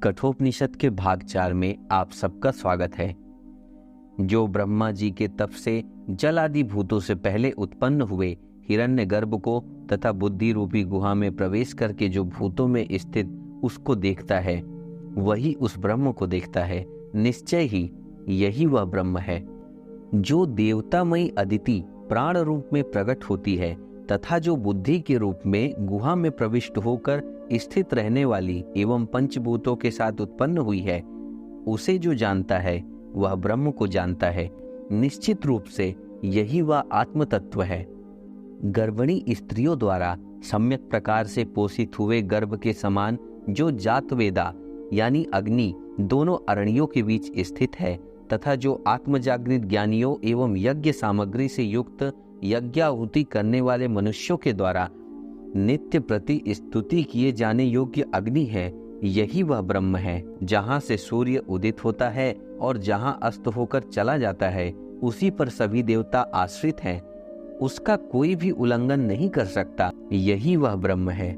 कठोपनिषद के भाग 4 में आप सबका स्वागत है। जो ब्रह्मा जी के तप से जल आदि भूतों से पहले उत्पन्न हुए हिरण्यगर्भ को तथा बुद्धि रूपी गुहा में प्रवेश करके जो भूतों में स्थित उसको देखता है, वही उस ब्रह्म को देखता है। निश्चय ही यही वह ब्रह्म है। जो देवतामयी अदिति प्राण रूप में प्रकट होती है तथा जो बुद्धि के रूप में गुहा में प्रविष्ट होकर स्थित रहने वाली एवं पंचभूतों के साथ उत्पन्न हुई है, उसे जो जानता है वह ब्रह्म को जानता है। निश्चित रूप से यही वह आत्म तत्व है। गर्भिणी स्त्रियों द्वारा सम्यक प्रकार से पोषित हुए गर्भ के समान जो जातवेदा यानी अग्नि दोनों अरणियों के बीच स्थित है तथा जो आत्मजागृत ज्ञानियों एवं यज्ञ सामग्री से युक्त यज्ञाहुति करने वाले मनुष्यों के द्वारा नित्य प्रति स्तुति किए जाने योग्य अग्नि है, यही वह ब्रह्म है। जहाँ से सूर्य उदित होता है और जहाँ अस्त होकर चला जाता है, उसी पर सभी देवता आश्रित हैं। उसका कोई भी उल्लंघन नहीं कर सकता, यही वह ब्रह्म है।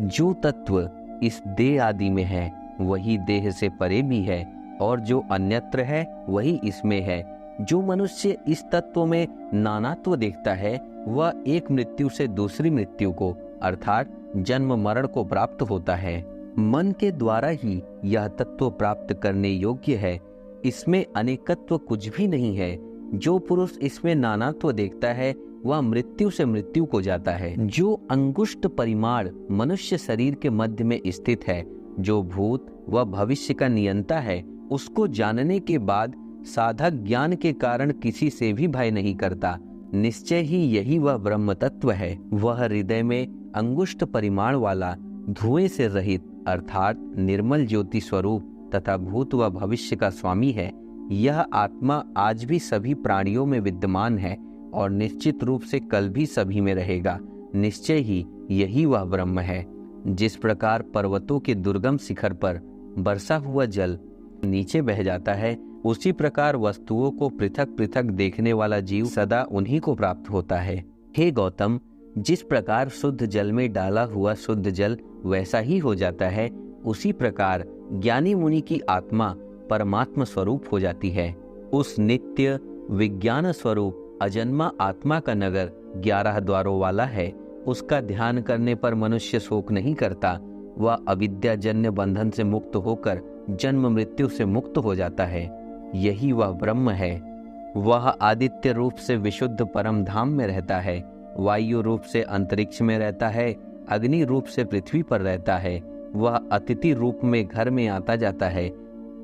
जो तत्व इस देह आदि में है वही देह से परे भी है, और जो अन्यत्र है वही इसमें है। जो मनुष्य इस तत्व में नानात्व देखता है वह एक मृत्यु से दूसरी मृत्यु को अर्थात जन्म मरण को प्राप्त होता है। मन के द्वारा ही यह तत्व प्राप्त करने योग्य है। इसमें अनेकत्व कुछ भी नहीं है। जो पुरुष इसमें नानात्व देखता है वह मृत्यु से मृत्यु को जाता है। जो अंगुष्ठ परिमाण मनुष्य शरीर के मध्य में स्थित है, जो भूत व भविष्य का नियंता है, उसको जानने के बाद साधक ज्ञान के कारण किसी से भी भय नहीं करता। निश्चय ही यही वह ब्रह्म तत्व है। वह हृदय में अंगुष्ठ परिमाण वाला धुएं से रहित अर्थात निर्मल ज्योति स्वरूप तथा भूत व भविष्य का स्वामी है। यह आत्मा आज भी सभी प्राणियों में विद्यमान है और निश्चित रूप से कल भी सभी में रहेगा। निश्चय ही यही वह ब्रह्म है। जिस प्रकार पर्वतों के दुर्गम शिखर पर बरसा हुआ जल नीचे बह जाता है, उसी प्रकार वस्तुओं को पृथक पृथक देखने वाला जीव सदा उन्हीं को प्राप्त होता है। हे गौतम, जिस प्रकार शुद्ध जल में डाला हुआ शुद्ध जल वैसा ही हो जाता है, उसी प्रकार ज्ञानी मुनि की आत्मा परमात्मा स्वरूप हो जाती है। उस नित्य विज्ञान स्वरूप अजन्मा आत्मा का नगर 11 द्वारों वाला है। उसका ध्यान करने पर मनुष्य शोक नहीं करता। वह अविद्याजन्य बंधन से मुक्त होकर जन्म मृत्यु से मुक्त हो जाता है। यही वह ब्रह्म है। वह आदित्य रूप से विशुद्ध परम धाम में रहता है, वायु रूप से अंतरिक्ष में रहता है, अग्नि रूप से पृथ्वी पर रहता है। वह अतिथि रूप में घर में आता जाता है।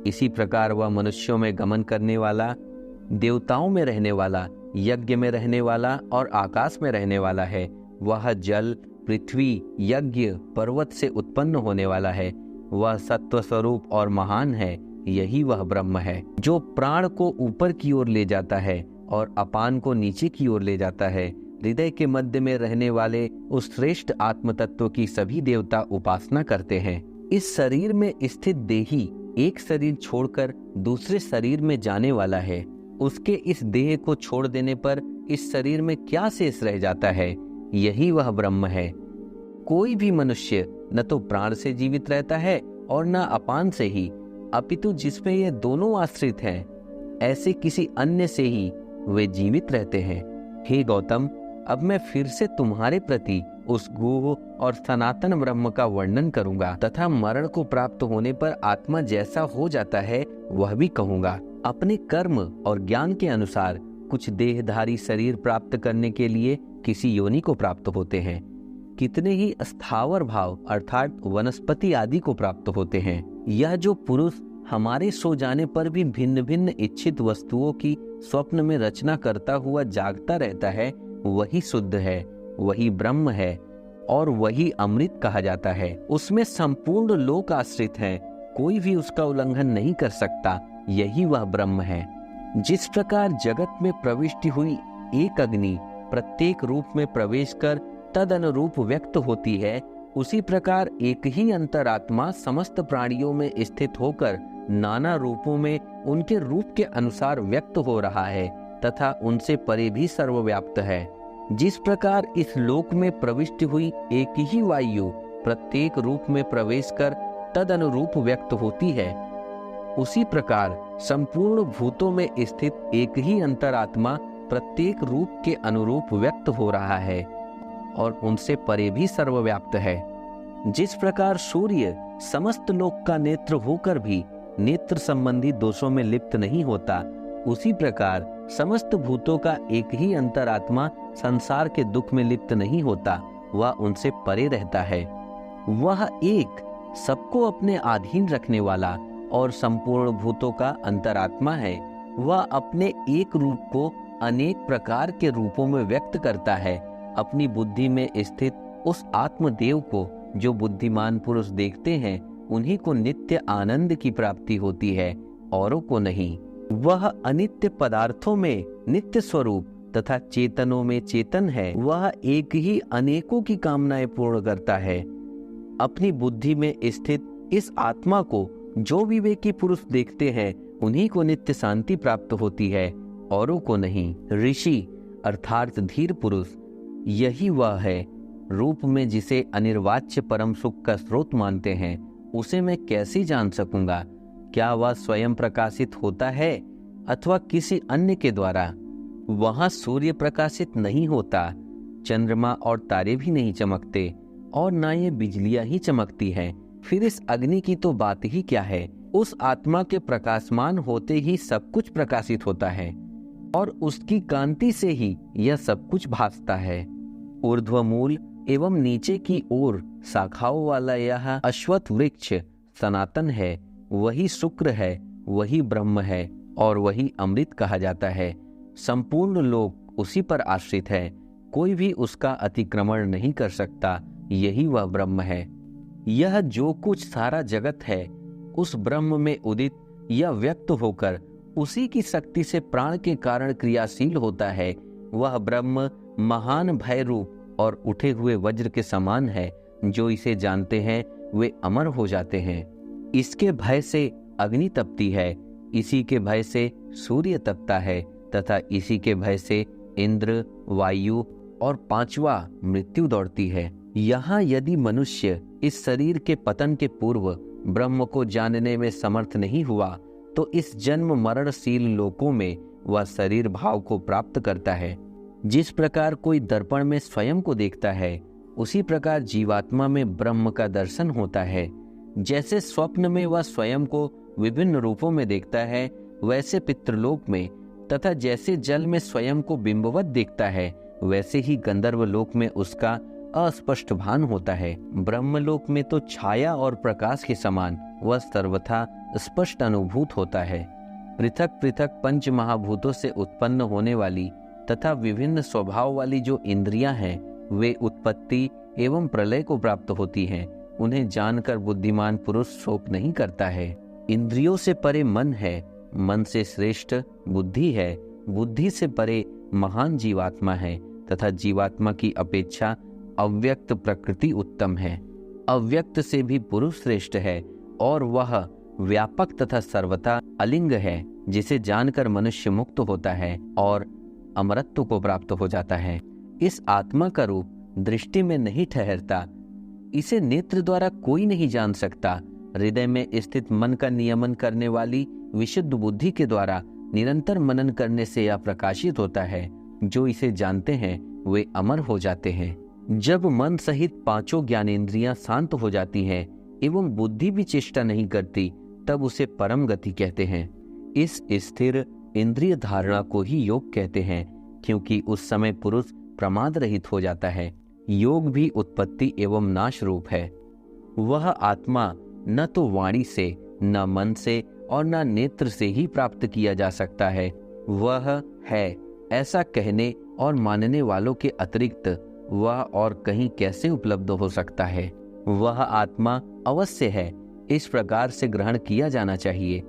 इसी प्रकार वह मनुष्यों में गमन करने वाला, देवताओं में रहने वाला, यज्ञ में रहने वाला और आकाश में रहने वाला है। वह जल, पृथ्वी, यज्ञ, पर्वत से उत्पन्न होने वाला है। वह सत्व स्वरूप और महान है। यही वह ब्रह्म है। जो प्राण को ऊपर की ओर ले जाता है और अपान को नीचे की ओर ले जाता है। हृदय के मध्य में रहने वाले उस श्रेष्ठ आत्म तत्व की सभी देवता उपासना करते हैं। इस शरीर में स्थित देही एक शरीर छोड़कर दूसरे शरीर में जाने वाला है। उसके इस देह को छोड़ देने पर इस शरीर में क्या शेष रह जाता है? यही वह ब्रह्म है। कोई भी मनुष्य न तो प्राण से जीवित रहता है और न अपान से ही, अपितु जिसमें ये दोनों आश्रित हैं, ऐसे किसी अन्य से ही वे जीवित रहते हैं। हे गौतम, अब मैं फिर से तुम्हारे प्रति उस गुह और सनातन ब्रह्म का वर्णन करूंगा तथा मरण को प्राप्त होने पर आत्मा जैसा हो जाता है वह भी कहूंगा। अपने कर्म और ज्ञान के अनुसार कुछ देहधारी शरीर प्राप्त करने के लिए किसी योनि को प्राप्त होते हैं। कितने ही स्थावर भाव अर्थात वनस्पति आदि को प्राप्त होते हैं। यह जो पुरुष हमारे सो जाने पर भी भिन्न भिन्न इच्छित वस्तुओं की स्वप्न में रचना करता हुआ जागता रहता है, वही शुद्ध है, वही ब्रह्म है और वही अमृत कहा जाता है। उसमें संपूर्ण लोक आश्रित हैं, कोई भी उसका उल्लंघन नहीं कर सकता। यही वह ब्रह्म है। जिस प्रकार जगत में प्रविष्टि हुई एक अग्नि प्रत्येक रूप में प्रवेश कर तद अनुरूप व्यक्त होती है, उसी प्रकार एक ही अंतरात्मा समस्त प्राणियों में स्थित होकर नाना रूपों में उनके रूप के अनुसार व्यक्त हो रहा है तथा उनसे परे भी सर्वव्याप्त है। जिस प्रकार इस लोक में प्रविष्ट हुई एक ही वायु प्रत्येक रूप में प्रवेश कर तद अनुरूप व्यक्त होती है, उसी प्रकार संपूर्ण भूतों में स्थित एक ही अंतरात्मा प्रत्येक रूप के अनुरूप व्यक्त हो रहा है और उनसे परे भी सर्वव्याप्त है। जिस प्रकार सूर्य समस्त लोक का नेत्र होकर भी नेत्र संबंधी दोषों में लिप्त नहीं होता, उसी प्रकार समस्त भूतों का एक ही अंतरात्मा संसार के दुख में लिप्त नहीं होता, वह उनसे परे रहता है। वह एक सबको अपने अधीन रखने वाला और संपूर्ण भूतों का अंतरात्मा है। वह अपने एक रूप को अनेक प्रकार के रूपों में व्यक्त करता है। अपनी बुद्धि में स्थित उस आत्मदेव को जो बुद्धिमान पुरुष देखते हैं, उन्हीं को नित्य आनंद की प्राप्ति होती है, औरों को नहीं। वह अनित्य पदार्थों में नित्य स्वरूप तथा चेतनों में चेतन है। वह एक ही अनेकों की कामनाएं पूर्ण करता है। अपनी बुद्धि में स्थित इस आत्मा को जो विवेकी पुरुष देखते हैं, उन्हीं को नित्य शांति प्राप्त होती है, औरों को नहीं। ऋषि अर्थात धीर पुरुष यही वह है। रूप में जिसे अनिर्वाच्य परम सुख का स्रोत मानते हैं, उसे मैं कैसे जान सकूंगा? क्या वह स्वयं प्रकाशित होता है अथवा किसी अन्य के द्वारा? वहां सूर्य प्रकाशित नहीं होता, चंद्रमा और तारे भी नहीं चमकते, और ना ये बिजलियां ही चमकती हैं। फिर इस अग्नि की तो बात ही क्या है? उस आत्मा के प्रकाशमान होते ही सब कुछ प्रकाशित होता है और उसकी कांति से ही यह सब कुछ भासता है। ऊर्ध्वमूल एवं नीचे की ओर शाखाओं वाला यह अश्वत्थ वृक्ष सनातन है। वही शुक्र है, वही ब्रह्म है और वही अमृत कहा जाता है। संपूर्ण लोक उसी पर आश्रित है, कोई भी उसका अतिक्रमण नहीं कर सकता। यही वह ब्रह्म है। यह जो कुछ सारा जगत है, उस ब्रह्म में उदित या व्यक्त होकर उसी की शक्ति से प्राण के कारण क्रियाशील होता है। वह ब्रह्म महान भय रूप और उठे हुए वज्र के समान है। जो इसे जानते हैं वे अमर हो जाते हैं। इसके भय से अग्नि तपती है, इसी के भय से सूर्य तपता है तथा इसी के भय से इंद्र, वायु और पांचवा मृत्यु दौड़ती है। यहाँ यदि मनुष्य इस शरीर के पतन के पूर्व ब्रह्म को जानने में समर्थ नहीं हुआ, तो इस जन्म मरणशील लोकों में वह शरीर भाव को प्राप्त करता है। जिस प्रकार कोई दर्पण में स्वयं को देखता है, उसी प्रकार जीवात्मा में ब्रह्म का दर्शन होता है। जैसे स्वप्न में वह स्वयं को विभिन्न रूपों में देखता है, वैसे पितृलोक में तथा जैसे जल में स्वयं को बिंबवत देखता है, वैसे ही गंधर्व लोक में उसका अस्पष्ट भान होता है। ब्रह्मलोक में तो छाया और प्रकाश के समान वह सर्वथा स्पष्ट अनुभूत होता है। पृथक पृथक पंच महाभूतों से उत्पन्न होने वाली तथा विभिन्न स्वभाव वाली जो इंद्रियां हैं, वे उत्पत्ति एवं प्रलय को प्राप्त होती हैं। उन्हें जानकर बुद्धिमान पुरुष शोक नहीं करता है। इंद्रियों से परे मन है, मन से श्रेष्ठ बुद्धि है, बुद्धि से परे महान जीवात्मा है तथा जीवात्मा की अपेक्षा अव्यक्त प्रकृति उत्तम है। अव्यक्त से भी पुरुष श्रेष्ठ है और वह व्यापक तथा सर्वथा अलिंग है, जिसे जानकर मनुष्य मुक्त होता है और अमरत्व को प्राप्त हो जाता है। इस आत्मा का रूप दृष्टि में नहीं ठहरता, इसे नेत्र द्वारा कोई नहीं जान सकता। हृदय में स्थित मन का नियमन करने वाली विशुद्ध बुद्धि के द्वारा निरंतर मनन करने से यह प्रकाशित होता है। जो इसे जानते हैं वे अमर हो जाते हैं। जब मन सहित पांचों ज्ञानेंद्रियां शांत हो जाती हैं एवं बुद्धि भी चेष्टा नहीं करती, तब उसे परम गति कहते हैं। इस स्थिर इंद्रिय धारणा को ही योग कहते हैं, क्योंकि उस समय पुरुष प्रमाद रहित हो जाता है। योग भी उत्पत्ति एवं नाश रूप है। वह आत्मा न तो वाणी से, न मन से और न नेत्र से ही प्राप्त किया जा सकता है। वह है ऐसा कहने और मानने वालों के अतिरिक्त वह और कहीं कैसे उपलब्ध हो सकता है। वह आत्मा अवश्य है, इस प्रकार से ग्रहण किया जाना चाहिए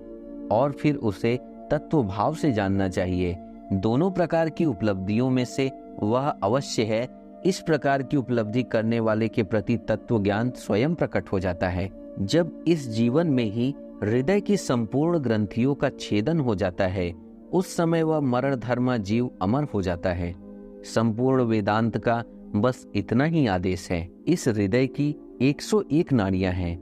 और फिर उसे तत्व भाव से जानना चाहिए। दोनों प्रकार की उपलब्धियों में से वह अवश्य है, इस प्रकार की उपलब्धि करने वाले के प्रति तत्व ज्ञान स्वयं प्रकट हो जाता है। जब इस जीवन में ही हृदय की संपूर्ण ग्रंथियों का छेदन हो जाता है, उस समय वह मरण धर्मा जीव अमर हो जाता है। संपूर्ण वेदांत का बस इतना ही आदेश है। इस हृदय की 101 नाड़ियां हैं।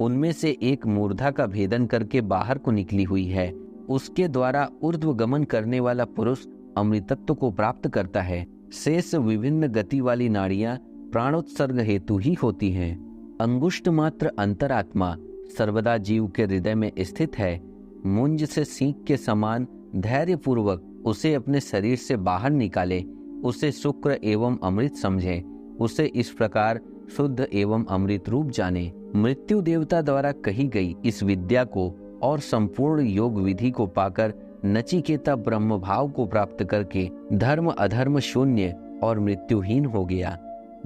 उनमें से एक मूर्धा का भेदन करके बाहर को निकली हुई है। उसके द्वारा ऊर्ध्व गमन करने वाला पुरुष अमृतत्व को प्राप्त करता है। शेष विभिन्न गति वाली नाड़ियां प्राणोत्सर्ग हेतु ही होती हैं। अंगुष्ठ मात्र अंतरात्मा सर्वदा जीव के हृदय में स्थित है। मुंज से सींग के समान धैर्य पूर्वक उसे अपने शरीर से बाहर निकाले, उसे शुक्र एवं अमृत समझे, उसे इस प्रकार शुद्ध एवं अमृत रूप जाने। मृत्यु देवता द्वारा कही गई इस विद्या को और संपूर्ण योग विधि को पाकर नचिकेता ब्रह्म भाव को प्राप्त करके धर्म अधर्म शून्य और मृत्युहीन हो गया।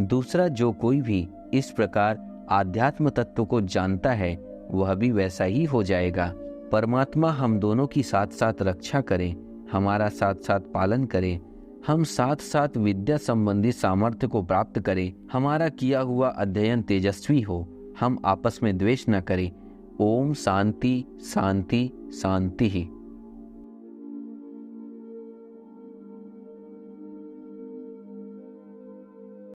दूसरा जो कोई भी इस प्रकार आध्यात्म तत्व को जानता है वह भी वैसा ही हो जाएगा। परमात्मा हम दोनों की साथ साथ रक्षा करें, हमारा साथ साथ पालन करें, हम साथ साथ विद्या संबंधी सामर्थ्य को प्राप्त करें, हमारा किया हुआ अध्ययन तेजस्वी हो, हम आपस में द्वेष न करें। ओम शांति शांति शांति ही।